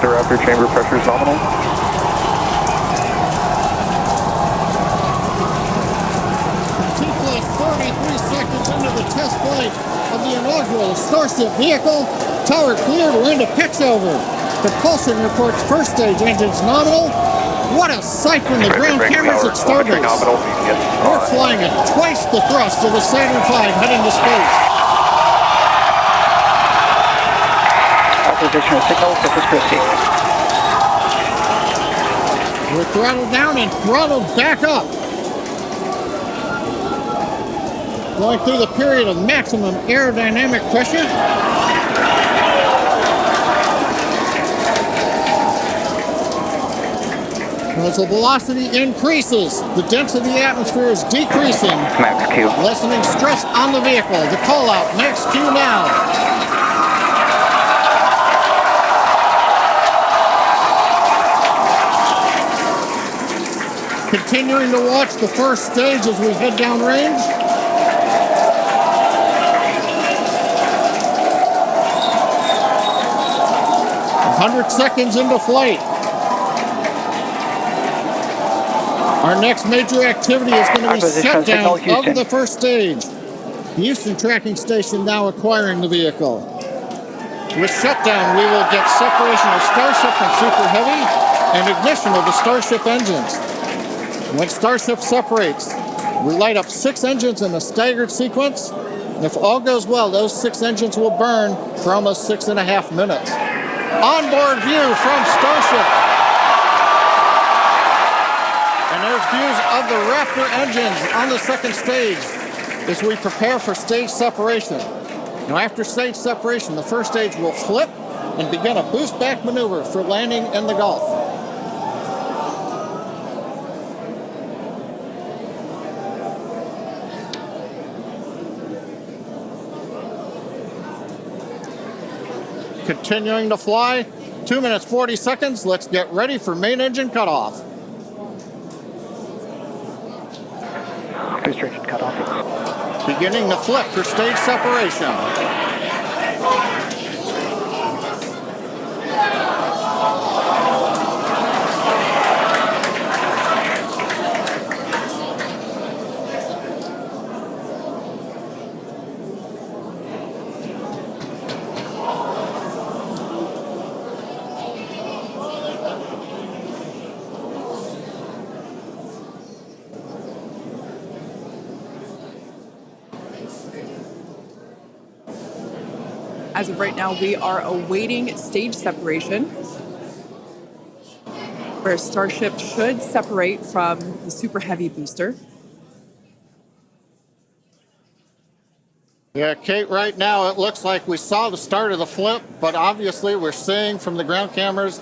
The Raptor chamber pressure is nominal. T+33 seconds into the test flight of the inaugural Starship vehicle. Tower cleared, we're into pitch over. Propulsion reports first stage engines nominal. What a sight from the ground cameras at Starbase. We're flying at twice the thrust of the Saturn V heading to space. Acquisition of signal, surface proceed. We're throttled down and throttled back up. Going through the period of maximum aerodynamic pressure. As the velocity increases, the density of the atmosphere is decreasing. Max Q. Lessening stress on the vehicle. The call out, max Q now. Continuing to watch the first stage as we head downrange. A 100 seconds into flight. Our next major activity is going to be shutdown of the first stage. The Houston tracking station now acquiring the vehicle. With shutdown, we will get separation of Starship from Super Heavy and ignition of the Starship engines. When Starship separates, we light up 6 engines in a staggered sequence. And if all goes well, those 6 engines will burn for almost 6.5 minutes. Onboard view from Starship. And there's views of the Raptor engines on the second stage as we prepare for stage separation. Now after stage separation, the first stage will flip and begin a boost back maneuver for landing in the Gulf. Continuing to fly, 2 minutes 40 seconds. Let's get ready for main engine cutoff. Booster engine cutoff. Beginning to flip for stage separation. As of right now, we are awaiting stage separation, where Starship should separate from the Super Heavy booster. Yeah, Kate, right now it looks like we saw the start of the flip, but obviously we're seeing from the ground cameras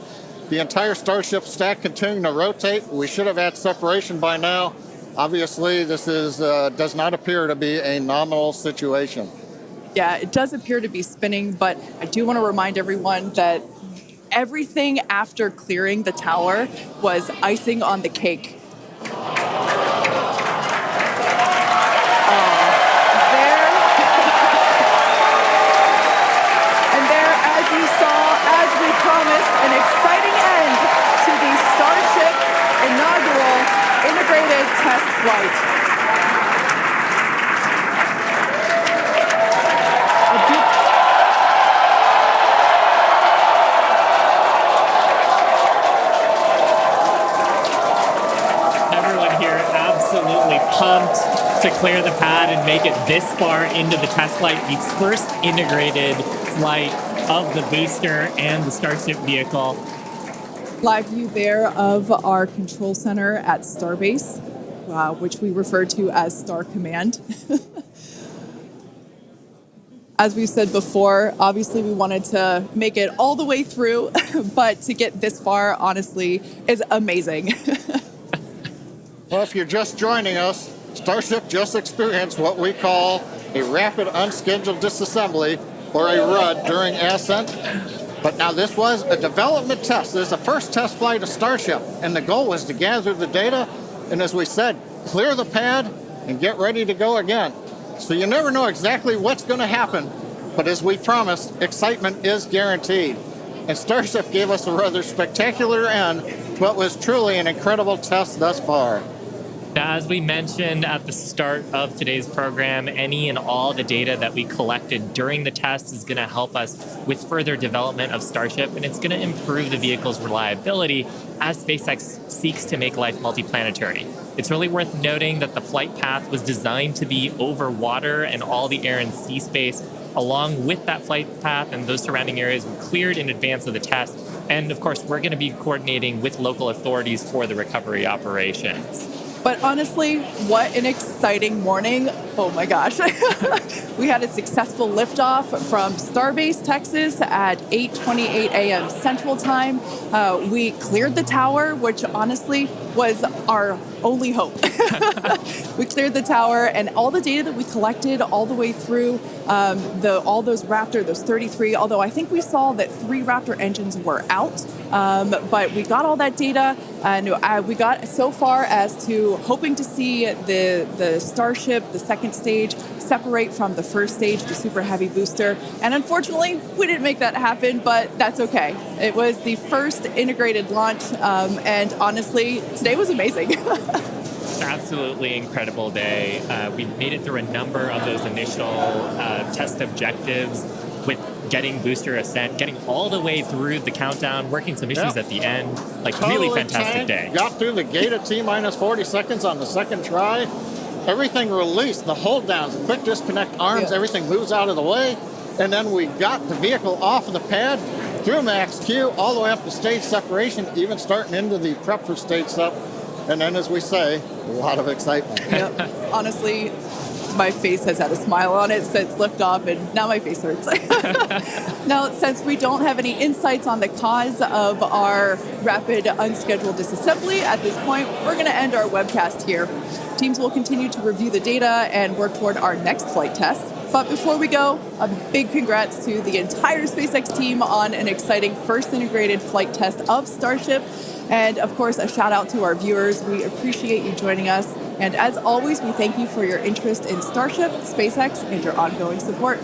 the entire Starship stack continuing to rotate. We should have had separation by now. Obviously, this is does not appear to be a nominal situation. Yeah, it does appear to be spinning, but I do want to remind everyone that everything after clearing the tower was icing on the cake. And there, as you saw, as we promised, an exciting end to the Starship inaugural integrated test flight. Absolutely pumped to clear the pad and make it this far into the test flight, the first integrated flight of the booster and the Starship vehicle. Live view there of our control center at Starbase, which we refer to as Star Command. As we said before, obviously we wanted to make it all the way through, but to get this far, honestly, is amazing. Well, if you're just joining us, Starship just experienced what we call a rapid unscheduled disassembly, or a RUD, during ascent. But now this was a development test. This is the first test flight of Starship, and the goal was to gather the data, and as we said, clear the pad and get ready to go again. So you never know exactly what's going to happen, but as we promised, excitement is guaranteed. and Starship gave us a rather spectacular end, but was truly an incredible test thus far. Now, as we mentioned at the start of today's program, any and all the data that we collected during the test is going to help us with further development of Starship, and it's going to improve the vehicle's reliability as SpaceX seeks to make life multiplanetary. It's really worth noting that the flight path was designed to be over water and all the air and sea space. Along with that flight path and those surrounding areas were cleared in advance of the test. And of course, we're going to be coordinating with local authorities for the recovery operations. But honestly, what an exciting morning. Oh my gosh. We had a successful liftoff from Starbase, Texas at 8:28 a.m. Central Time. We cleared the tower, which honestly was our only hope. We cleared the tower, and all the data that we collected all the way through all those Raptor, those 33, although I think we saw that 3 Raptor engines were out. But we got all that data, and we got so far as to hoping to see the Starship, the second stage, separate from the first stage, the Super Heavy booster. And unfortunately, we didn't make that happen, but that's okay. It was the first integrated launch, and honestly, today was amazing. Absolutely incredible day. We made it through a number of those initial test objectives with getting booster ascent, getting all the way through the countdown, working some issues at the end. Like, totally really fantastic day. Got through the gate at T-minus 40 seconds on the second try. Everything released, the hold downs, quick disconnect arms, everything moves out of the way. And then we got the vehicle off of the pad, through max Q, all the way up to stage separation, even starting into the prep for stage sep. And then, as we say, a lot of excitement. Yep. Honestly, my face has had a smile on it since liftoff, and now my face hurts. Now, since we don't have any insights on the cause of our rapid unscheduled disassembly at this point, we're going to end our webcast here. Teams will continue to review the data and work toward our next flight test. But before we go, a big congrats to the entire SpaceX team on an exciting first integrated flight test of Starship. And of course, a shout out to our viewers. We appreciate you joining us. And as always, we thank you for your interest in Starship, SpaceX, and your ongoing support.